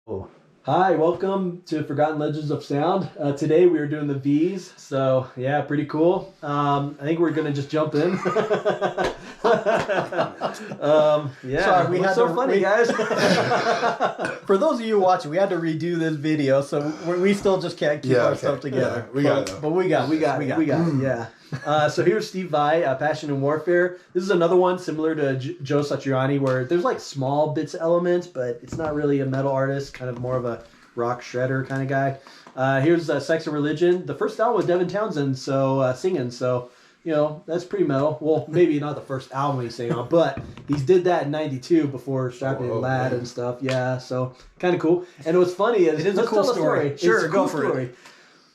Oh. Hi, welcome to Forgotten Legends of Sound. Today we are doing the V's, so yeah, pretty cool. I think we're gonna just jump in. Yeah, Sorry, we had so to funny, guys. For those of you watching, we had to redo this video, so we still just can't keep our stuff together. Yeah, we got it. But we got it. Yeah. So here's Steve Vai, Passion and Warfare. This is another one similar to Joe Satriani, where there's like small bits of elements, but it's not really a metal artist, kind of more of a rock shredder kind of guy. Here's Sex and Religion. The first album was Devin Townsend, singing. So you know that's pretty metal. Well, maybe not the first album he sang on, but he did that in '92 before Strapping Lad and stuff. Yeah, so kind of cool. And what's funny is it is a cool story. Sure, go for it.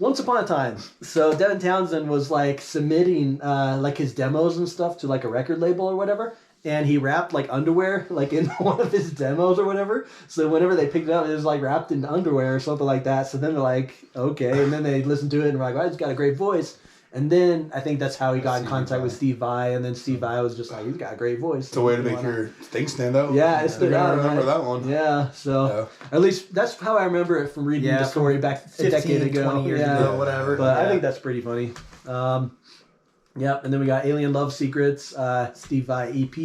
Once upon a time, so Devin Townsend was like submitting like his demos and stuff to like a record label or whatever, and he wrapped like underwear like in one of his demos or whatever. So whenever they picked it up, it was like wrapped in underwear or something like that. So then they're like, okay, and then they listened to it and were like, well, he's got a great voice. And then I think that's how he got in contact with Steve Vai, and then Steve Vai was just like, he's got a great voice. It's a way to make your thing stand out. Yeah, it stood out. I remember that one. Yeah, so at least that's how I remember it from reading the story back 15, a decade ago. 20 years ago, whatever. But I think that's pretty funny. Yep, and then we got Alien Love Secrets, Steve Vai EP.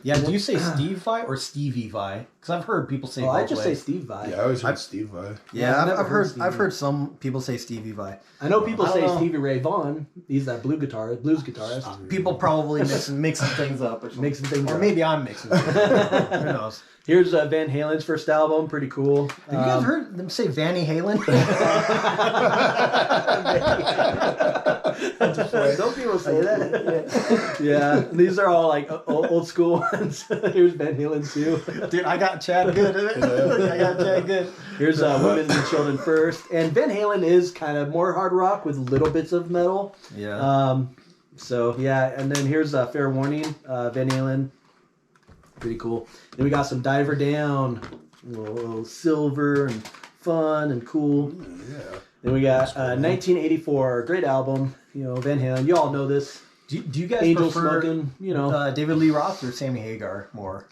Yeah, do you say Steve Vai or Stevie Vai? Because I've heard people say. I just say Steve Vai. Yeah, I always heard Steve Vai. Yeah, I've heard some people say Stevie Vai. I know people say Stevie Ray Vaughan. He's that blues guitarist. People probably mixing things up, or maybe I'm mixing things up. Who knows? Here's Van Halen's first album, pretty cool. Have you guys heard them say Vanny Halen? Don't people say that? Yeah, these are all like old school ones. Here's Van Halen too. Dude, I got Chad good. I got Chad good. Here's Women and Children First. And Van Halen is kind of more hard rock with little bits of metal. Yeah. So, yeah. And then here's Fair Warning, Van Halen. Pretty cool. Then we got some Diver Down. A little silver and fun and cool. Yeah. Then we got 1984. Great album. You know, Van Halen. You all know this. Do you guys Angel prefer Smoking, you know. David Lee Roth or Sammy Hagar more?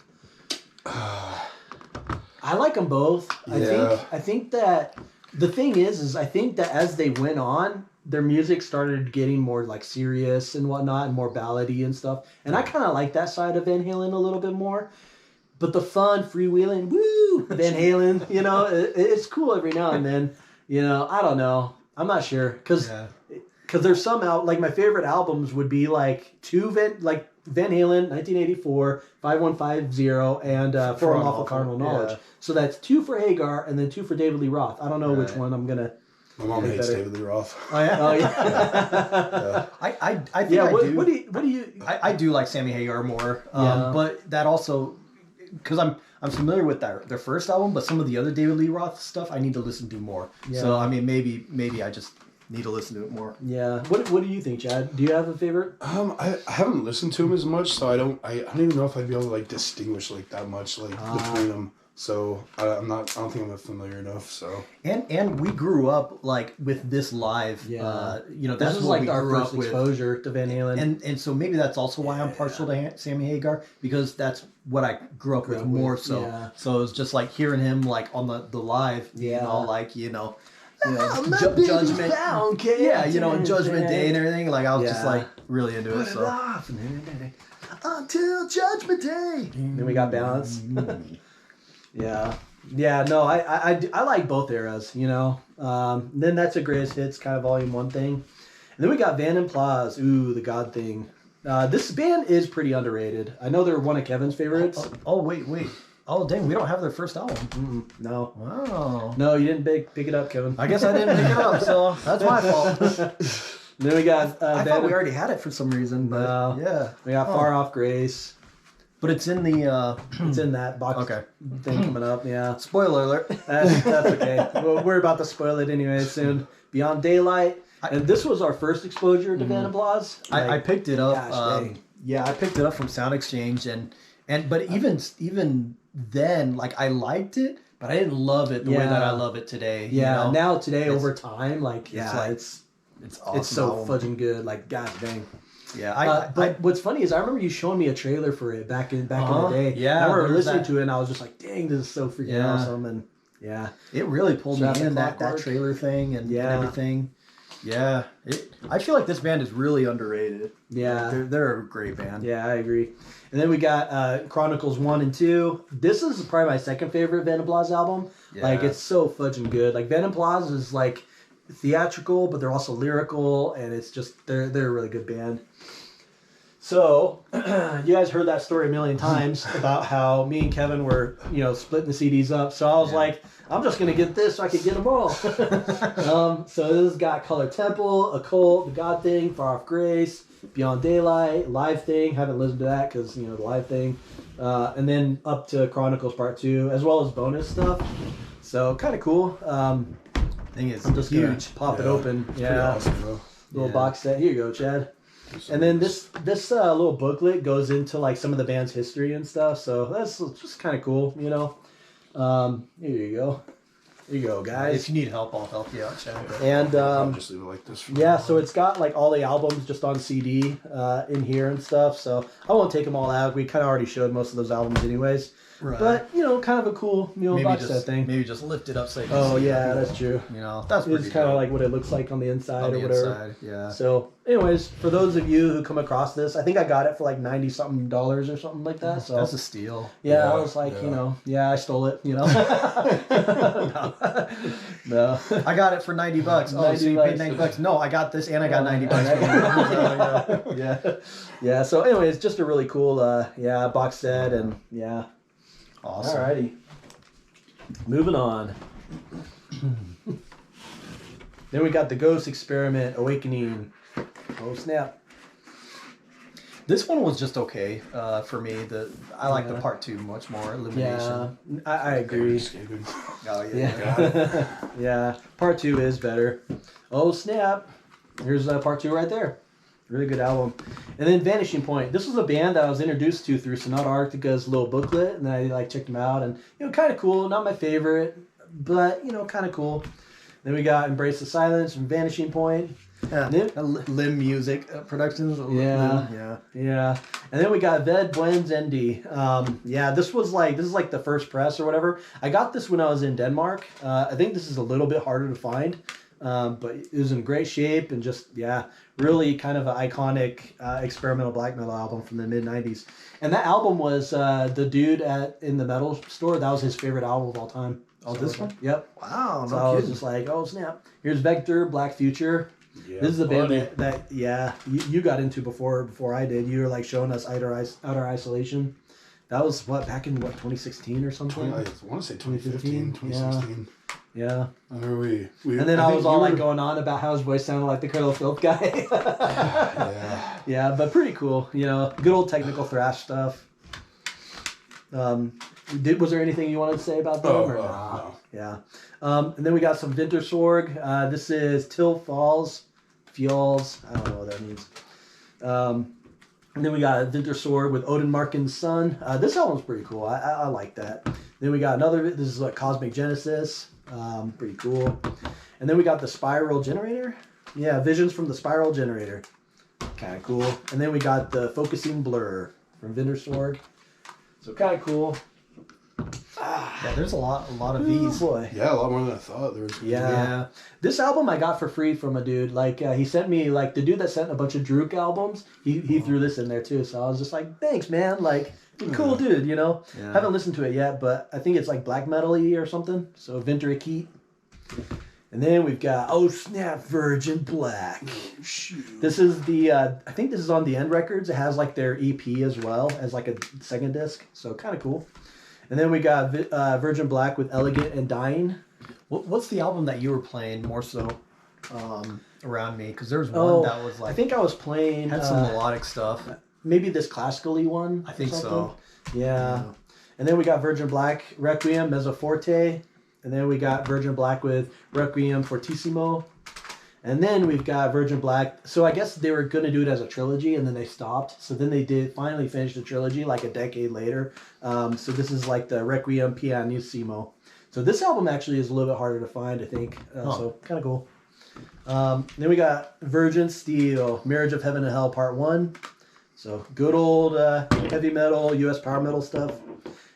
I like them both. Yeah. I think that the thing is I think that as they went on, their music started getting more like serious and whatnot and more ballady and stuff. And I kind of like that side of Van Halen a little bit more. But the fun, freewheeling, woo, Van Halen, you know, it's cool every now and then. You know, I don't know. I'm not sure because there's some like my favorite albums would be like Van Halen, 1984, 5150, and For Unlawful Carnal Knowledge. Yeah. So that's 2 for Hagar and then 2 for David Lee Roth. I don't know which one I'm gonna. My mom hates David Lee Roth. Oh yeah. Oh yeah. I think I do. What do you? I do like Sammy Hagar more. But that also because I'm familiar with their first album, but some of the other David Lee Roth stuff I need to listen to more. Yeah. So I mean maybe I just need to listen to it more. Yeah. What do you think, Chad? Do you have a favorite? I haven't listened to him as much, so I don't even know if I'd be able to like distinguish like that much like between them. So I don't think I'm familiar enough. So and we grew up like with this live. Yeah. You know, this was like our first exposure to Van Halen. And so maybe that's also why I'm partial to Sammy Hagar, because that's what I grew up with more so. Yeah. So it's just like hearing him like on the live. You know, like Judgment. Yeah, you know, and Judgment Day and everything. Like I was just like really into it. So until Judgment Day. Then we got Balance. Yeah, no, I like both eras, you know. Then that's a greatest hits kind of volume 1 thing. And then we got Van and Plaz, the God Thing. This band is pretty underrated. I know they're one of Kevin's favorites. Wait. Oh, dang, we don't have their first album. No. Wow. No, you didn't pick it up, Kevin. I guess I didn't pick it up, so that's my fault. Then we got... I thought we already had it for some reason, but yeah. We got Far Off Grace. But it's in the... it's in that box thing coming up, yeah. Spoiler alert. That's okay. Well, we're about to spoil it anyway soon. Beyond Daylight. And this was our first exposure to Van and Plaz. I picked it up. Gosh, dang. Yeah, I picked it up from Sound Exchange. But even then, like, I liked it, but I didn't love it the way that I love it today. Yeah, you know? Now today over time, like, it's awesome. It's so fudging good. Like, gosh dang. Yeah, but what's funny is I remember you showing me a trailer for it back in the day. Yeah, I remember listening to it and I was just like, dang, this is so freaking awesome. And Yeah. It really pulled me Traffic in, that Clockwork. trailer thing and Yeah. everything. Yeah. I feel like this band is really underrated. Yeah. They're a great band. Yeah, I agree. And then we got Chronicles 1 and 2. This is probably my second favorite Venom Blaz album. Yeah. Like, it's so fudging good. Like, Venom Blaz is, like, theatrical, but they're also lyrical, and it's just, they're a really good band. So, you guys heard that story a million times about how me and Kevin were, splitting the CDs up. So I was like, I'm just going to get this so I can get them all. So this has got Color Temple, Occult, The God Thing, Far Off Grace, Beyond Daylight, Live Thing. Haven't listened to that because, the Live Thing. And then up to Chronicles Part 2, as well as bonus stuff. So kind of cool. Thing is I'm just huge. going to pop it open. Pretty awesome, though. Little box set. Here you go, Chad. And then this little booklet goes into like some of the band's history and stuff. So that's just kind of cool, Here you go. Here you go, guys. If you need help, I'll help you out, Chad. And I'll just leave it like this. so it's got like all the albums just on CD in here and stuff. So I won't take them all out. We kind of already showed most of those albums anyways. Right. But kind of a cool box set thing. Maybe just lift it up so you can Oh see yeah, it. that's true. That's pretty It's kind of dope. like what it looks like on the inside On or the whatever. inside, yeah. So, anyways, for those of you who come across this, I think I got it for like $90-something or something like that. So That's a steal. yeah, I was like, I stole it. No. No. I got it for $90. Oh, so you paid $90? No, I got this and I got $90. Yeah. So, anyways, just a really cool, box set and Awesome. Alrighty. Moving on. Then we got the Ghost Experiment Awakening. Oh snap! This one was just okay for me. I like the part 2 much more. Illumination. Yeah, I agree. Escaping. Oh Yeah. Yeah. Part 2 is better. Oh snap! Here's part 2 right there. Really good album. And then Vanishing Point. This was a band that I was introduced to through Sonata Arctica's little booklet, and I checked them out, and kind of cool. Not my favorite, but kind of cool. Then we got Embrace the Silence from Vanishing Point. Yeah. Limb Music Productions. Yeah. And then we got Ved Buens Endi. This is like the first press or whatever. I got this when I was in Denmark. I think this is a little bit harder to find. But it was in great shape and just, really kind of an iconic experimental black metal album from the mid-90s. And that album was the dude in the metal store. That was his favorite album of all time. Oh, this one? Yep. Wow, So I was just like, oh, snap. Here's Vector, Black Future. Yeah, This is a band that you got into before I did. You were like showing us Outer Isolation. That was back in 2016 or something? I want to say 2015, 2016. Yeah. I remember we And then I was all like going on about how his voice sounded like the Cradle of Filth guy. Yeah. But pretty cool. Good old technical thrash stuff. Was there anything you wanted to say about them? No. Yeah. And then we got some Wintersorg. This is Till Falls. Fjalls. I don't know what that means. And then we got Wintersorg with Odin Markin's son. This album's pretty cool. I like that. Then we got another. This is like Cosmic Genesis. Pretty cool. And then we got the Spiral Generator. Yeah, Visions from the Spiral Generator. Kind of cool. And then we got the Focusing Blur from Wintersorg. So kind of cool. Yeah, there's a lot of these. Boy. Yeah, a lot more than I thought. There was. Yeah. This album I got for free from a dude. Like he sent me the dude that sent a bunch of Druk albums. He threw this in there too. So I was just like, thanks, man. Like, cool dude. Yeah. Haven't listened to it yet, but I think it's like black metal-y or something. So Vinterakit. And then we've got Oh Snap Virgin Black. This is I think this is on the End Records. It has like their EP as well as like a second disc. So kind of cool. And then we got Virgin Black with Elegant and Dying. What's the album that you were playing more so around me? Because there was one that was like... I think I was playing... had some melodic stuff. Maybe this classically one. I think so. Yeah. And then we got Virgin Black, Requiem, Mezzoforte. And then we got Virgin Black with Requiem Fortissimo. And then we've got Virgin Black. So I guess they were going to do it as a trilogy, and then they stopped. So then they did finally finish the trilogy like a decade later. So this is like the Requiem Pianissimo. So this album actually is a little bit harder to find, I think. So kind of cool. Then we got Virgin Steel, Marriage of Heaven and Hell Part 1. So good old heavy metal, US power metal stuff.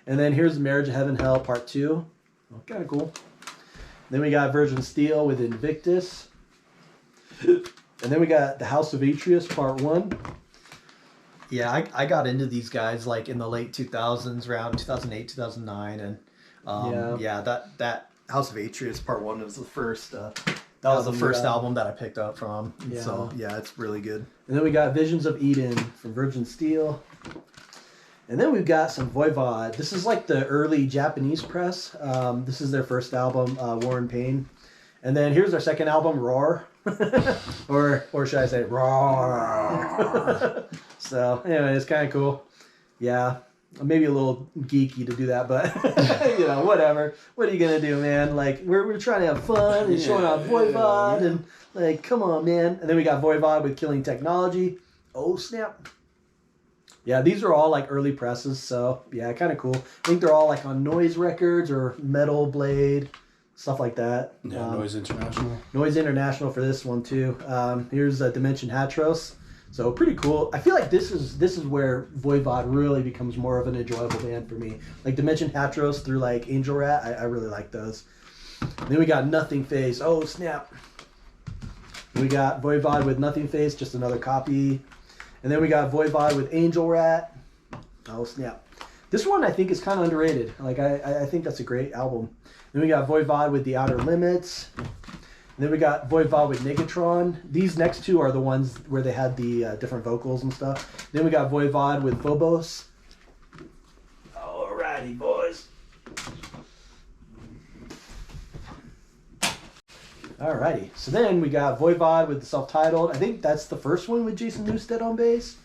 And then here's Marriage of Heaven and Hell Part 2. Well, kind of cool. Then we got Virgin Steel with Invictus. And then we got the House of Atreus Part 1. Yeah, I got into these guys like in the late 2000s, around 2008, 2009. And that House of Atreus Part 1 was the first... That was the first album that I picked up from. Yeah. So, yeah, it's really good. And then we got Visions of Eden from Virgin Steel. And then we've got some Voivod. This is like the early Japanese press. This is their first album, War and Pain. And then here's their second album, Roar. or should I say, Roar. So, anyway, it's kind of cool. Yeah. Maybe a little geeky to do that, but whatever. What are you gonna do, man? Like we're trying to have fun and showing off Voivod and like, come on, man. And then we got Voivod with Killing Technology. Oh snap! Yeah, these are all like early presses, so yeah, kind of cool. I think they're all like on Noise Records or Metal Blade, stuff like that. Yeah, Noise International. Noise International for this one too. Here's Dimension Hatros. So pretty cool. I feel like this is where Voivod really becomes more of an enjoyable band for me. Like Dimension Hatros through like Angel Rat, I really like those. And then we got Nothing Face. Oh snap! We got Voivod with Nothing Face, just another copy. And then we got Voivod with Angel Rat. Oh snap! This one I think is kind of underrated. Like I think that's a great album. Then we got Voivod with The Outer Limits. And then we got Voivod with Negatron. These next two are the ones where they had the different vocals and stuff. Then we got Voivod with Phobos. Alrighty, boys. Alrighty. So then we got Voivod with the self-titled. I think that's the first one with Jason Newsted on bass.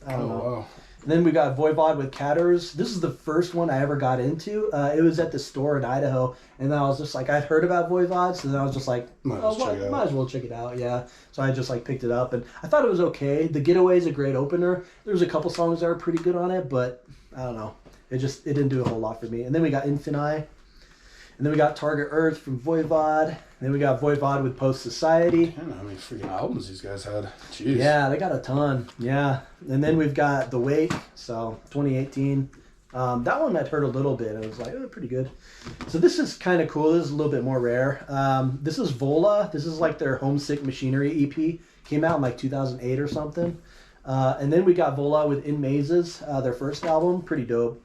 I don't know. Wow. And then we got Voivod with Catters. This is the first one I ever got into. It was at the store in Idaho, and then I was just like, I'd heard about Voivod, so then I was just like, might as well check it out, yeah. So I just like picked it up, and I thought it was okay. The Getaway is a great opener. There was a couple songs that were pretty good on it, but I don't know. It didn't do a whole lot for me. And then we got Infini. And then we got Target Earth from Voivod. And then we got Voivod with Post Society. I don't know how many freaking albums these guys had. Jeez. Yeah, they got a ton. Yeah. And then we've got The Wake. So 2018. That one I'd heard a little bit. I was like, oh, pretty good. So this is kind of cool. This is a little bit more rare. This is Vola. This is like their Homesick Machinery EP. Came out in like 2008 or something. And then we got Vola with In Mazes, their first album. Pretty dope.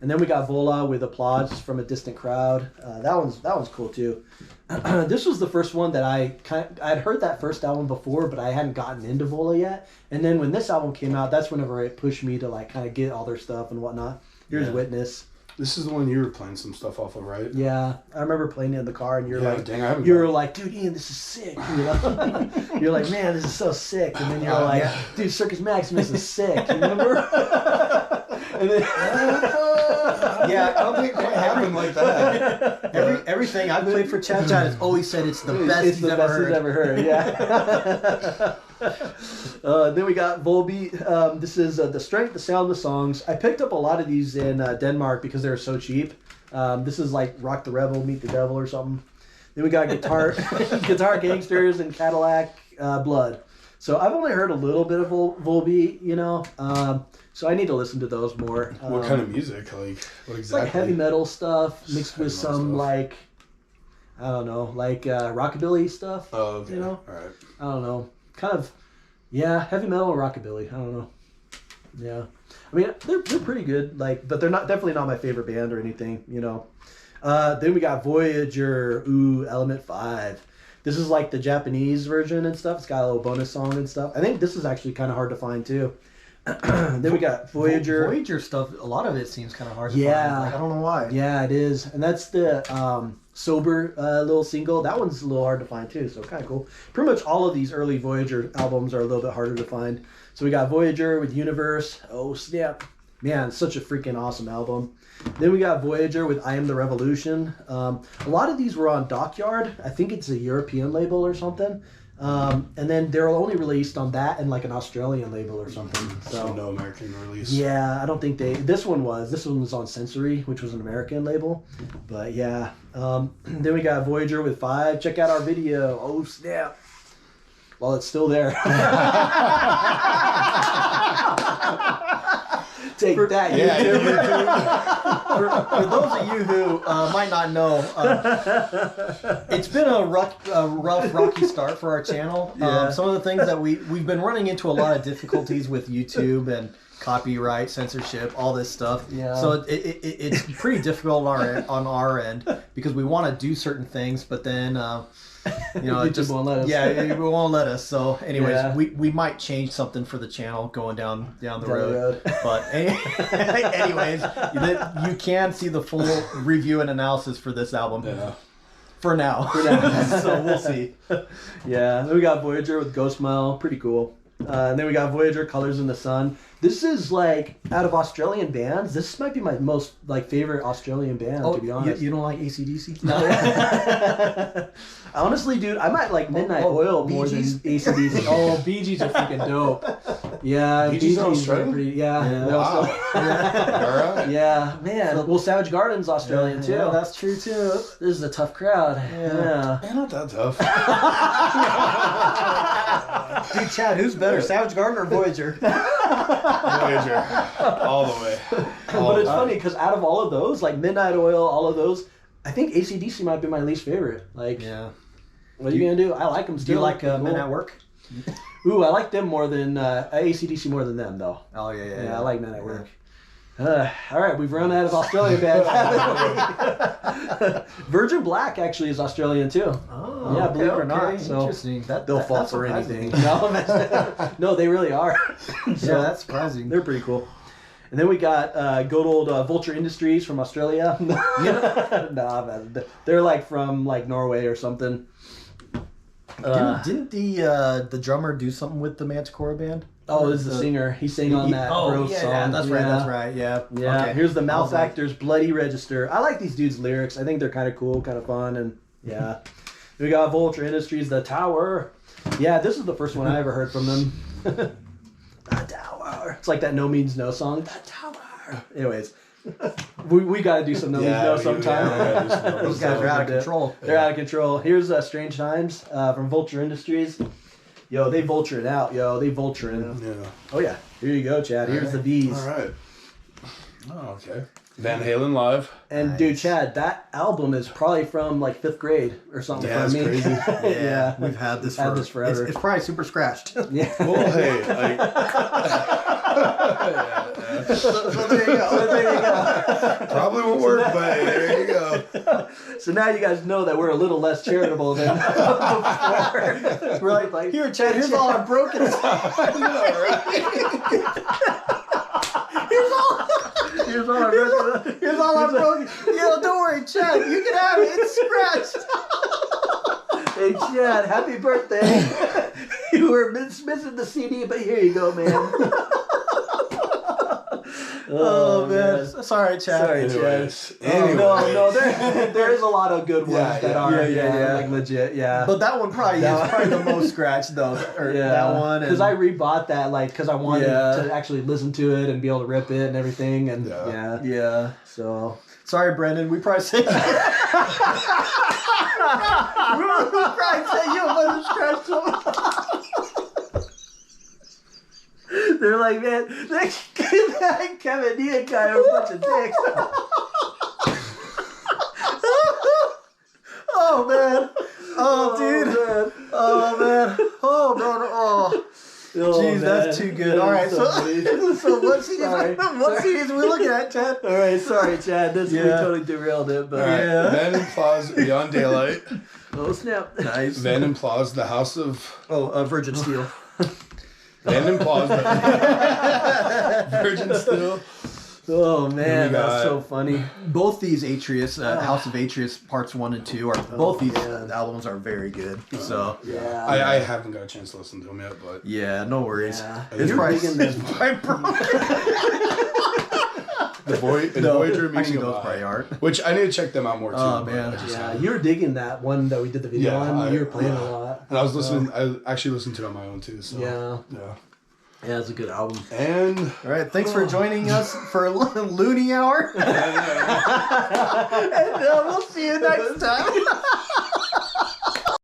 And then we got Vola with Applause from a Distant Crowd. That one's cool too. This was the first one that I'd heard that first album before, but I hadn't gotten into Vola yet. And then when this album came out, that's whenever it pushed me to like kind of get all their stuff and whatnot. Here's Witness. This is the one you were playing some stuff off of, right? Yeah, I remember playing it in the car, and you're like, dude, Ian, this is sick. You know? You're like, man, this is so sick. And then you're like, dude, Circus Maximus is sick. You remember? And then, yeah, I don't think it quite happened like that. Everything I've played for Chad has always said it's the best he's ever heard. Yeah. Then we got Volbeat. This is The Strength, the Sound, the Songs. I picked up a lot of these in Denmark because they were so cheap. This is like Rock the Rebel, Meet the Devil or something. Then we got Guitar Gangsters and Cadillac Blood. So I've only heard a little bit of Volbeat, you know. So I need to listen to those more. What kind of music? Like, what exactly? It's like heavy metal stuff mixed with some like, I don't know, like rockabilly stuff. Oh, okay. You know? All right. I don't know. Kind of, yeah, heavy metal or rockabilly. I don't know. Yeah. I mean, they're pretty good, like, but they're definitely not my favorite band or anything, you know. Then we got Voyager, Element 5. This is like the Japanese version and stuff. It's got a little bonus song and stuff. I think this is actually kind of hard to find too. Then we got Voyager. Voyager stuff, a lot of it seems kind of hard to find. Like, I don't know why. Yeah, it is. And that's the Sober little single. That one's a little hard to find too, so kind of cool. Pretty much all of these early Voyager albums are a little bit harder to find. So we got Voyager with Universe. Oh, snap. Man, such a freaking awesome album. Then we got Voyager with I Am the Revolution. A lot of these were on Dockyard. I think it's a European label or something. And then they're only released on that and like an Australian label or something. So no American release. Yeah, I don't think this one was on Sensory, which was an American label. But yeah. Then we got Voyager with 5. Check out our video. Oh, snap. Well, it's still there. Take that, Yeah, YouTube. For those of you who might not know, it's been a rough, rocky start for our channel. Yeah. Some of the things that we've been running into a lot of difficulties with YouTube and copyright, censorship, all this stuff. Yeah. So it's pretty difficult on our end because we want to do certain things, but then YouTube just won't let us. Yeah, it won't let us. So, anyways, Yeah. we might change something for the channel going down the Down the road. road. But anyways, you can see the full review and analysis for this album. Yeah. For now. So we'll see. Yeah, then we got Voyager with Ghost Smile, pretty cool. And then we got Voyager, Colors in the Sun. This is like out of Australian bands. This might be my most like favorite Australian band, to be honest. You don't like AC/DC? No. Honestly, dude, I might like Midnight Oil more than AC/DC. Oh, Bee Gees are freaking dope. Yeah, Bee Gees are Australian? Yeah. Wow. All right. Yeah, man. Well, Savage Garden's Australian too. Yeah, that's true too. This is a tough crowd. Yeah. Man, not that tough. Dude, Chad, who's better, Savage Garden or Voyager? Voyager. All the way. But it's funny because out of all of those, like Midnight Oil, all of those, I think AC/DC might be my least favorite. Like, Yeah. what are you gonna do? I like them Do still. you like Cool. Men at Work? Ooh, I like them more than AC/DC more than them though. Oh yeah. Yeah, I like Men at Work. All right, we've run out of Australian bands. Virgin Black actually is Australian too. Oh, Yeah, believe it or not, so interesting. They'll fall that's for surprising. anything. No, they really are. Yeah, that's surprising. They're pretty cool. And then we got good old Vulture Industries from Australia. Nah, man. They're like from like Norway or something. Didn't the drummer do something with the Manticore band? Oh, this is the singer. He sang on that Grove song. Yeah, that's right. Yeah. Yeah. Okay. Here's the I was like- Malefactors Bloody Register. I like these dudes' lyrics. I think they're kind of cool, kind of fun, and yeah. We got Vulture Industries, The Tower. Yeah, this is the first one I ever heard from them. The Tower. It's like that No Means No song. The Tower. Anyways, we got to do some No Means No sometime. Those guys are out of control. They're out of control. Here's Strange Times from Vulture Industries. Yo, they vulture it out. Yo, they vulturing. Yeah. Oh yeah. Here you go, Chad. Here's the V's. All right. Oh, okay. Van Halen live. And Nice. dude, Chad, that album is probably from like 5th grade or something. Yeah, for that's me. crazy. Yeah. We've had this, Had this forever. It's probably super scratched. Yeah. Well, hey, like, So there you go. So there you go. probably won't work, but there you go. So now you guys know that we're a little less charitable than before. We're like, here, Chad, here's all our broken Here's all our Here's all our broken. Yo, don't worry, Chad. You can have it. It's scratched. Hey Chad, happy birthday! You were missing the CD, but here you go, man. Oh, man. Sorry, Chad. Sorry, Chad. Anyways. No, there is a lot of good ones Yeah, that yeah. are Yeah. like legit, yeah. But that one probably is probably the most scratched, though. Or that one. Because I rebought that, like, because I wanted Yeah. to actually listen to it and be able to rip it and everything, and Yeah. Yeah. so Sorry, Brendan. We probably said. We probably said you a bunch of scratched one. they're like, man, that Kevin Ian guy are a bunch of dicks. Oh, man. Oh, dude. man. Oh, man. Oh, man. Oh. Oh, Jeez, man. that's too good. All right, so what CDs? Sorry. What CDs are we looking at, Chad? All right, sorry, Chad. We Yeah. totally derailed it, but Yeah. Van Implaws Beyond Daylight. oh snap! Nice. Van Implaws The House of... Oh, Virgin Steel. Van Implaws Virgin Steel. Oh man, we got- that's so funny. Both these Atreus, House of Atreus Parts 1 and 2, are both these man. albums are very good. So Yeah, I haven't got a chance to listen to them yet, but... yeah, no worries. Yeah. It's You're probably digging this. Voyager Actually, Meaning those of probably Life. aren't. Which I need to check them out more too. Oh, but man. I just Yeah, haven't. you were digging that one that we did the video Yeah, on. You were playing a lot. And I was listening. I actually listened to it on my own too. So Yeah. yeah. Yeah, it's a good album. And All right, thanks for joining us for Looney Hour. And we'll see you next time.